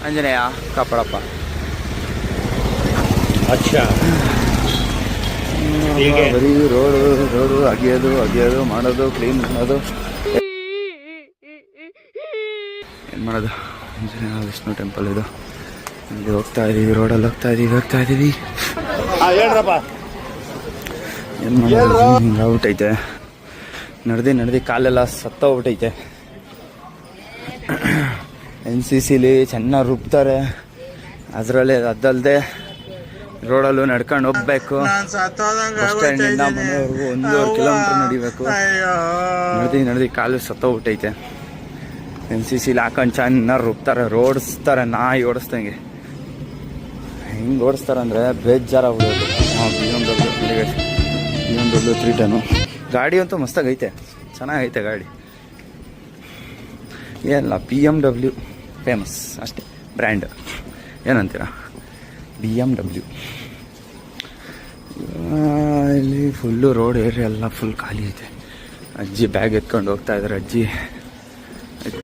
ಆಂಜನೇಯ ಕಾಪಾಡಪ್ಪ. ಅಚ್ಚಾ ಬರೀ ರೋಡು ಅಗಿಯೋದು ಮಾಡೋದು, ಕ್ಲೀನ್ ಮಾಡೋದು. ಏನು ಮಾಡೋದು? ಆಂಜನೇಯ ವಿಷ್ಣು ಟೆಂಪಲ್ ಇದು. ಇಲ್ಲಿ ಹೋಗ್ತಾ ಇದೀವಿ, ರೋಡಲ್ಲಿ ಹೋಗ್ತಾ ಇದೀವಿ. ಹೇಳ್ರಪ್ಪ. ಏನು ಮಾಡೋದು? ಹಿಂಗಾಗ್ಬಿಟ್ಟೈತೆ. ನಡೆದು ಕಾಲೆಲ್ಲ ಸತ್ತೋಗ್ಬಿಟ್ಟೈತೆ. NCCಲಿ ಚೆನ್ನಾಗಿ ರುಬ್ತಾರೆ. ಅದಲ್ಲದೆ ರೋಡಲ್ಲೂ ನಡ್ಕೊಂಡು ಹೋಗ್ಬೇಕು. ಬಸ್ ಸ್ಟ್ಯಾಂಡಿಂದ ಮನೆಯವ್ರಿಗೂ 1.5 ಕಿಲೋಮೀಟ್ರ್ ನಡಿಬೇಕು. ನಡೆದು ಕಾಲು ಸತ್ತೋಗ್ಬಿಟ್ಟೈತೆ. NCCಲಿ ಹಾಕೊಂಡು ಚೆನ್ನಾಗಿ ರುಬ್ತಾರೆ, ಓಡಿಸ್ತಾರೆ, ನಾಯಿ ಓಡಿಸ್ದಂಗೆ. ಹೆಂಗೆ ಓಡಿಸ್ತಾರಂದರೆ ಬೇಜಾರಾಗ್ಬಿಡೋದು. BMW 3 ಟನ್ನು ಗಾಡಿ ಅಂತೂ ಮಸ್ತಾಗೈತೆ, ಚೆನ್ನಾಗೈತೆ ಗಾಡಿ. ಏನಿಲ್ಲ, BMW ಫೇಮಸ್ ಅಷ್ಟೇ, ಬ್ರ್ಯಾಂಡ್. ಏನಂತೀರ? BMW. ಇಲ್ಲಿ ಫುಲ್ಲು ರೋಡ್ ಏರಿಯಾ ಎಲ್ಲ ಫುಲ್ ಖಾಲಿ ಐತೆ. ಅಜ್ಜಿ ಬ್ಯಾಗ್ ಎತ್ಕೊಂಡು ಹೋಗ್ತಾ ಇದ್ದಾರೆ. ಅಜ್ಜಿ